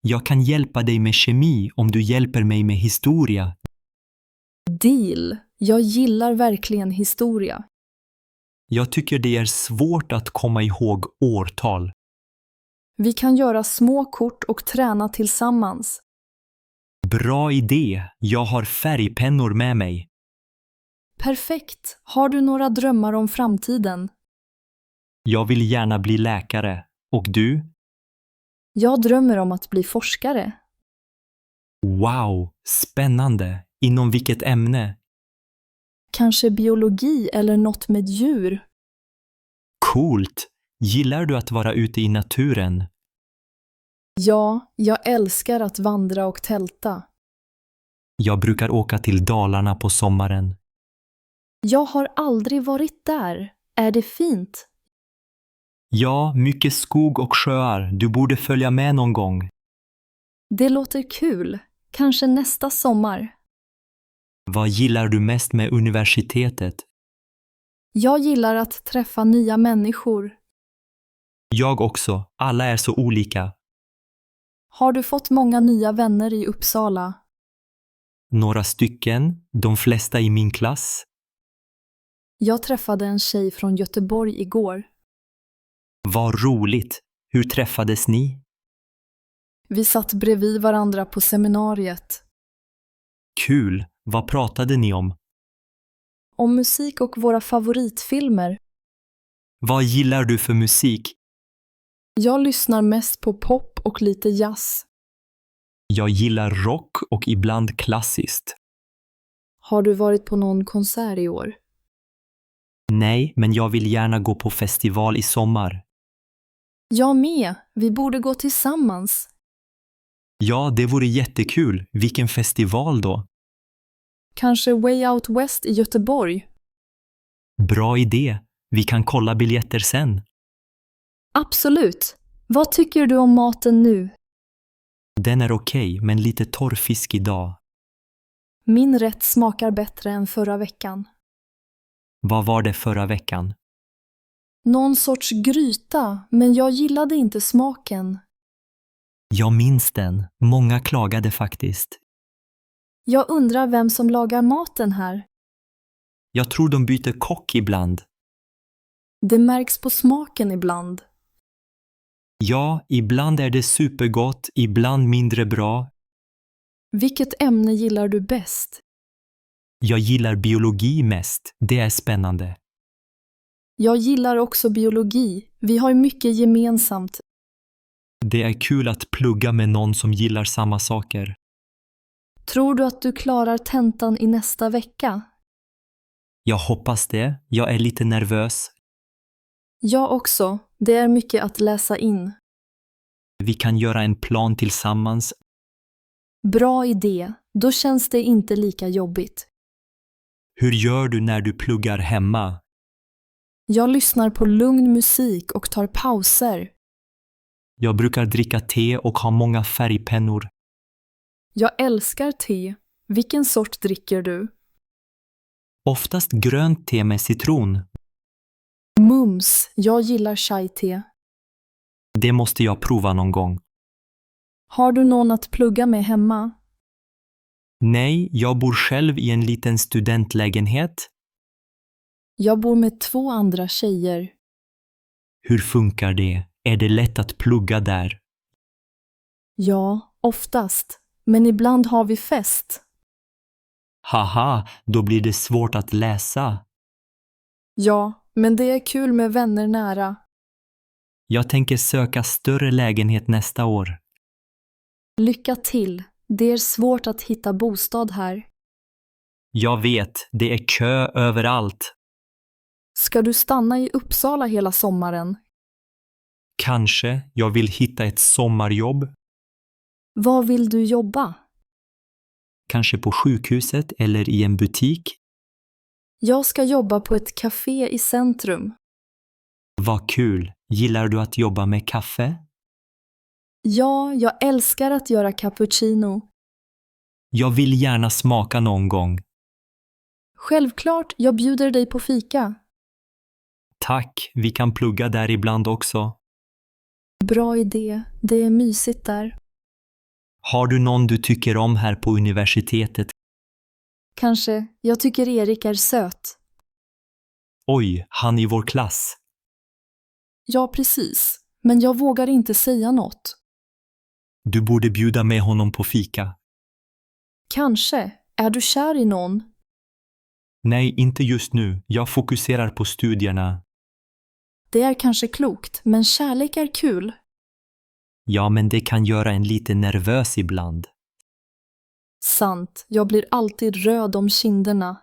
Jag kan hjälpa dig med kemi om du hjälper mig med historia. Deal. Jag gillar verkligen historia. Jag tycker det är svårt att komma ihåg årtal. Vi kan göra små kort och träna tillsammans. Bra idé. Jag har färgpennor med mig. Perfekt. Har du några drömmar om framtiden? Jag vill gärna bli läkare. Och du? Jag drömmer om att bli forskare. Wow, spännande! Inom vilket ämne? Kanske biologi eller något med djur. Coolt! Gillar du att vara ute i naturen? Ja, jag älskar att vandra och tälta. Jag brukar åka till Dalarna på sommaren. Jag har aldrig varit där. Är det fint? Ja, mycket skog och sjöar. Du borde följa med någon gång. Det låter kul. Kanske nästa sommar. Vad gillar du mest med universitetet? Jag gillar att träffa nya människor. Jag också. Alla är så olika. Har du fått många nya vänner i Uppsala? Några stycken, de flesta i min klass. Jag träffade en tjej från Göteborg igår. Vad roligt! Hur träffades ni? Vi satt bredvid varandra på seminariet. Kul! Vad pratade ni om? Om musik och våra favoritfilmer. Vad gillar du för musik? Jag lyssnar mest på pop och lite jazz. Jag gillar rock och ibland klassiskt. Har du varit på någon konsert i år? Nej, men jag vill gärna gå på festival i sommar. Jag med. Vi borde gå tillsammans. Ja, det vore jättekul. Vilken festival då? Kanske Way Out West i Göteborg. Bra idé. Vi kan kolla biljetter sen. Absolut. Vad tycker du om maten nu? Den är okej, men lite torr fisk idag. Min rätt smakar bättre än förra veckan. Vad var det förra veckan? Någon sorts gryta, men jag gillade inte smaken. Jag minns den. Många klagade faktiskt. Jag undrar vem som lagar maten här. Jag tror de byter kock ibland. Det märks på smaken ibland. Ja, ibland är det supergott, ibland mindre bra. Vilket ämne gillar du bäst? Jag gillar biologi mest. Det är spännande. Jag gillar också biologi. Vi har mycket gemensamt. Det är kul att plugga med någon som gillar samma saker. Tror du att du klarar tentan i nästa vecka? Jag hoppas det. Jag är lite nervös. Jag också. Det är mycket att läsa in. Vi kan göra en plan tillsammans. Bra idé. Då känns det inte lika jobbigt. Hur gör du när du pluggar hemma? Jag lyssnar på lugn musik och tar pauser. Jag brukar dricka te och ha många färgpennor. Jag älskar te. Vilken sort dricker du? Oftast grönt te med citron. Mums. Jag gillar chai-te. Det måste jag prova någon gång. Har du någon att plugga med hemma? Nej, jag bor själv i en liten studentlägenhet. Jag bor med 2 andra tjejer. Hur funkar det? Är det lätt att plugga där? Ja, oftast. Men ibland har vi fest. Haha, då blir det svårt att läsa. Ja, men det är kul med vänner nära. Jag tänker söka större lägenhet nästa år. Lycka till. Det är svårt att hitta bostad här. Jag vet, det är kö överallt. Ska du stanna i Uppsala hela sommaren? Kanske jag vill hitta ett sommarjobb. Var vill du jobba? Kanske på sjukhuset eller i en butik. Jag ska jobba på ett café i centrum. Vad kul! Gillar du att jobba med kaffe? Ja, jag älskar att göra cappuccino. Jag vill gärna smaka någon gång. Självklart, jag bjuder dig på fika. Tack, vi kan plugga där ibland också. Bra idé, det är mysigt där. Har du någon du tycker om här på universitetet? Kanske, jag tycker Erik är söt. Oj, han i vår klass. Ja, precis. Men jag vågar inte säga något. Du borde bjuda med honom på fika. Kanske. Är du kär i någon? Nej, inte just nu. Jag fokuserar på studierna. Det är kanske klokt, men kärlek är kul. Ja, men det kan göra en lite nervös ibland. Sant, jag blir alltid röd om kinderna.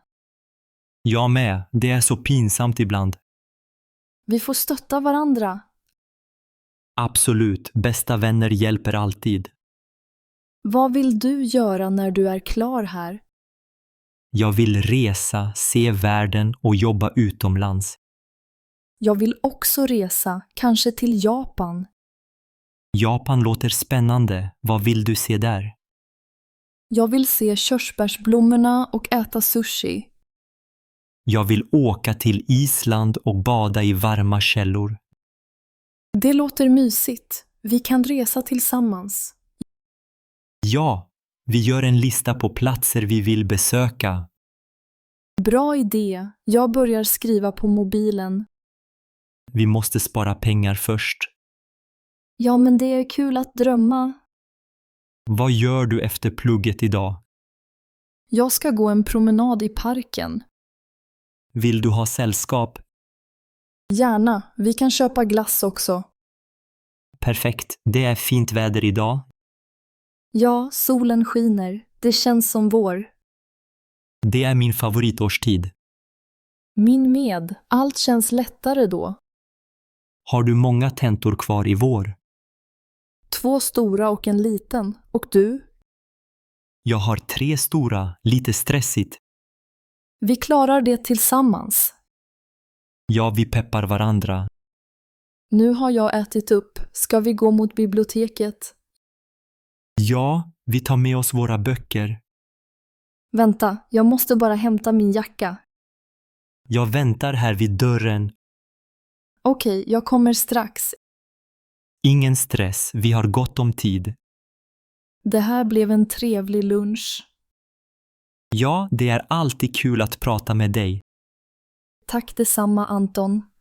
Jag med, det är så pinsamt ibland. Vi får stötta varandra. Absolut, bästa vänner hjälper alltid. Vad vill du göra när du är klar här? Jag vill resa, se världen och jobba utomlands. Jag vill också resa, kanske till Japan. Japan låter spännande. Vad vill du se där? Jag vill se körsbärsblommorna och äta sushi. Jag vill åka till Island och bada i varma källor. Det låter mysigt. Vi kan resa tillsammans. Ja, vi gör en lista på platser vi vill besöka. Bra idé. Jag börjar skriva på mobilen. Vi måste spara pengar först. Ja, men det är kul att drömma. Vad gör du efter plugget idag? Jag ska gå en promenad i parken. Vill du ha sällskap? Gärna. Vi kan köpa glass också. Perfekt, det är fint väder idag. Ja, solen skiner. Det känns som vår. Det är min favoritårstid. Min med. Allt känns lättare då. Har du många tentor kvar i vår? 2 stora och en liten. Och du? Jag har 3 stora, lite stressigt. Vi klarar det tillsammans. Ja, vi peppar varandra. Nu har jag ätit upp. Ska vi gå mot biblioteket? Ja, vi tar med oss våra böcker. Vänta, jag måste bara hämta min jacka. Jag väntar här vid dörren. Okej, jag kommer strax. Ingen stress, vi har gott om tid. Det här blev en trevlig lunch. Ja, det är alltid kul att prata med dig. Tack detsamma, Anton.